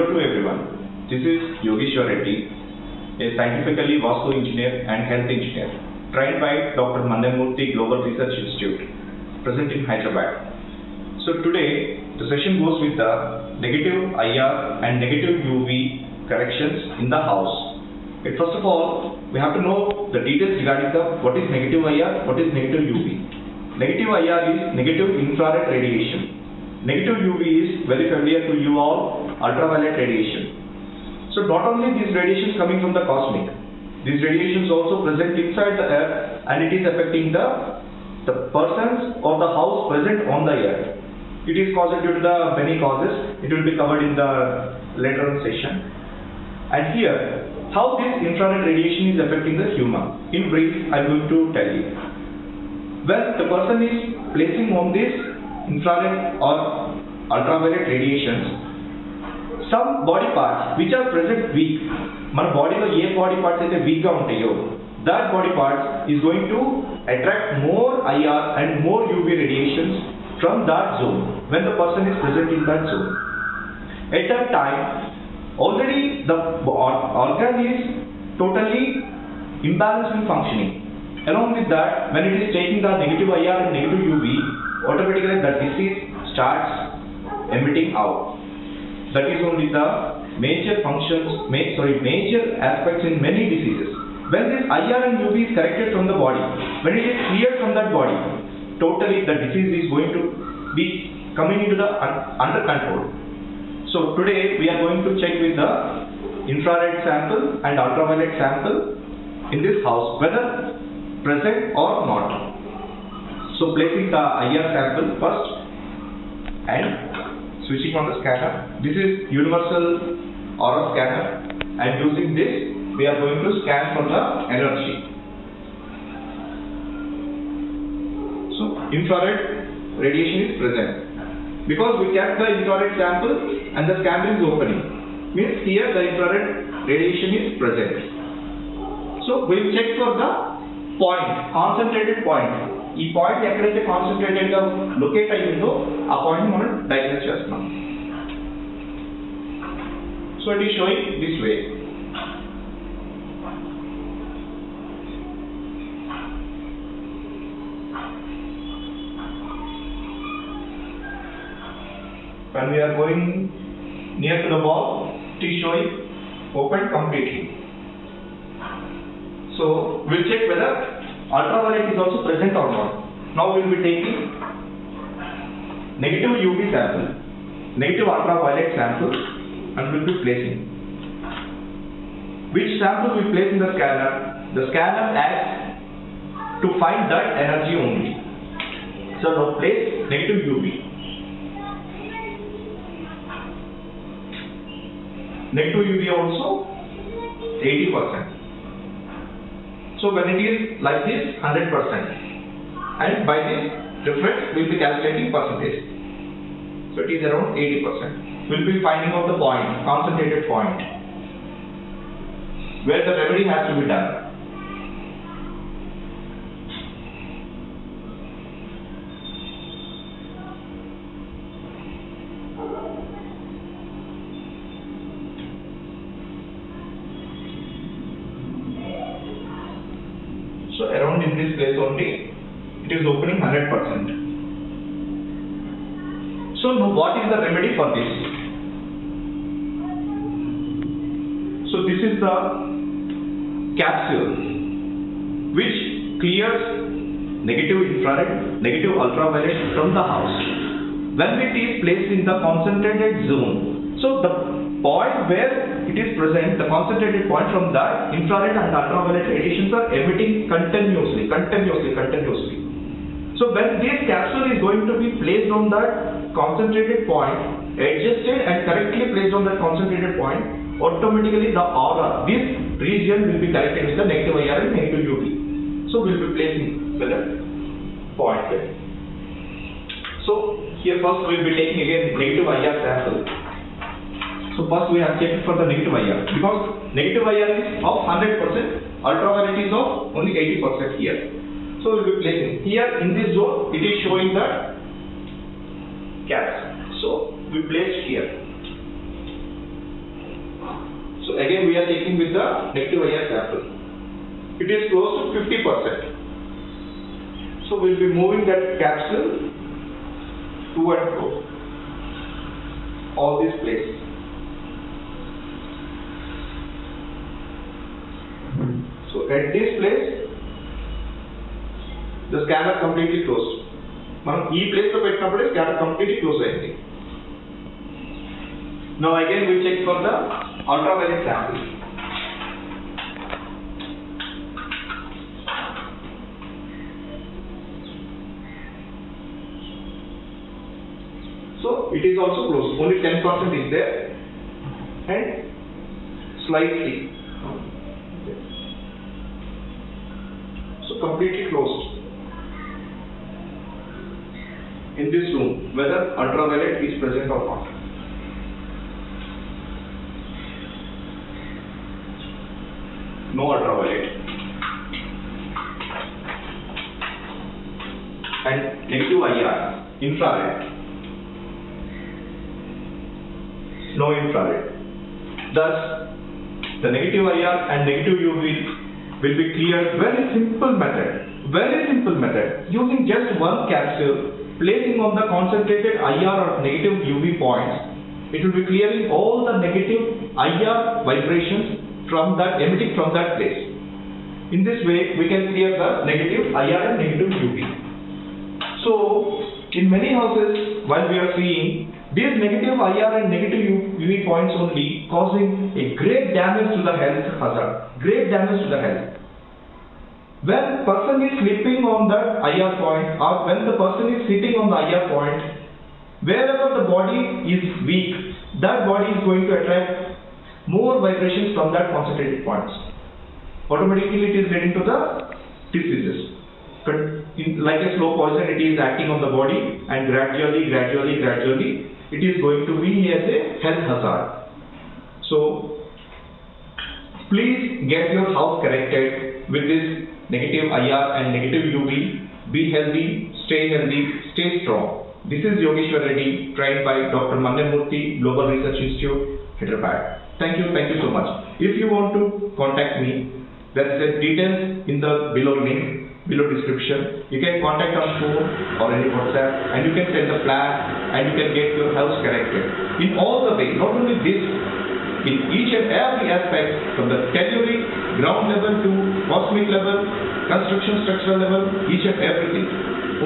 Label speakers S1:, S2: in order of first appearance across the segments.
S1: Hello to everyone. This is Yogeshwar Reddy, a scientifically Vastu engineer and health engineer, trained by Dr. Mandamurthy Global Research Institute, present in Hyderabad. So today, the session goes with the negative IR and negative UV corrections in the house. First of all, we have to know the details regarding what is negative IR, what is negative UV. Negative IR is negative infrared radiation. Negative UV is very familiar to you all, ultraviolet radiation. So not only these radiations coming from the cosmic, these radiations also present inside the earth and it is affecting the persons or the house present on the earth. It is caused due to the many causes. It will be covered in the later on session. And here, how this infrared radiation is affecting the human. In brief, I am going to tell you. When the person is placing on this infrared or ultraviolet radiations, some body parts which are present weak, మన బాడీలో ఏ body parts అయితే week గా ఉంటాయో, that body parts is going to attract more IR and more UV radiations from that zone when the person is present in that zone. At that time, already the organ is totally imbalanced in functioning. Along with that, when it is taking the negative IR and negative UV, automatically the disease starts emitting out. That is only the major functions, major aspects in many diseases. When this IR and UV is corrected from the body, when it is cleared from that body, totally the disease is going to be coming into the under control. So today we are going to check with the infrared sample and ultraviolet sample in this house whether present or not. So placing the IR sample first and switching on the scanner. This is universal aura scanner, and using this we are going to scan for the energy. So infrared radiation is present. Because we kept the infrared sample and the scanner is opening, means here the infrared radiation is present. So we will check for the point, concentrated point. ఈ point ఎక్కడైతే concentrated గా locate అయ్యిందో ఆ point ని మనం diagnose చేస్తున్నాం. So it is showing this way. When we are going near to the wall, it is showing open completely. So we will check whether ultraviolet is also present or not. Now we will be taking negative UV sample, negative ultraviolet sample, and we will be placing. Which sample we place in the scanner? The scanner acts to find that energy only. So now place negative UV. Negative UV also 80%. So when it is like this, 100%, and by this difference we will be calculating percentage. So it is around 80%. We will be finding out the point, concentrated point, where the remedy has to be done. So around in this place only, it is opening 100%. So now what is the remedy for this? So this is the capsule which clears negative infrared, negative ultraviolet from the house. When it is placed in the concentrated zone, so the point where it is present, the concentrated point, from that infrared and ultraviolet radiations are emitting continuously. So when this capsule is going to be placed on that concentrated point, adjusted and correctly placed on that concentrated point, automatically the aura, this region will be corrected with the negative IR and negative UV. So we will be placing the point there. So here first we will be taking again negative IR sample. So first we have checked for the negative IR, because negative IR is of 100%, ultraviolet is of only 80% here. So we will be placing here in this zone. It is showing that caps. So we placed here.
S2: So again we are taking with the negative IR sample. It is close to 50%. So we will be moving that capsule to and fro, all these places. So at this place, the scanner completely closed. మనం ఈ place లో పెట్టినప్పుడే scanner completely close అయింది. Now again we check for the ultraviolet sample. So it is also closed. Only 10% is there and slightly. So completely closed. In this room, whether ultraviolet is present or not. No ultraviolet. And negative IR, infrared. No infrared. Thus, the negative IR and negative UV will be cleared very simple method. Very simple method. Using just one capsule, placing on the concentrated IR or negative UV points, it will be clearing all the negative IR vibrations from that emitting from that place. In this way, we can clear the negative IR and negative UV. So, in many houses, while we are seeing these negative IR and negative UV points only causing a great damage to the health hazard, great damage to the health. When person is sleeping on that IR point or when the person is sitting on the IR point, wherever the body is weak, that body is going to attract more vibrations from that concentrated points. Automatically it is leading to the diseases. But like a slow poison, it is acting on the body and gradually it is going to be as a health hazard. So please get your house corrected with this negative IR and negative UV. Be healthy, stay strong. This is Yogeshwar Reddy, trained by Dr. Mandamurthy, Global Research Institute, Hyderabad. Thank you so much. If you want to contact me, there is a details in the below link, below description. You can contact on phone or any WhatsApp, and you can send the plan and you can get your house corrected. In all the way, not only this, in each and every aspect, from the telluric, ground level to cosmic level, construction structural level, each and everything.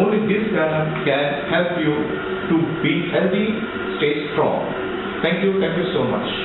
S2: Only this can help you to be healthy, stay strong. Thank you so much.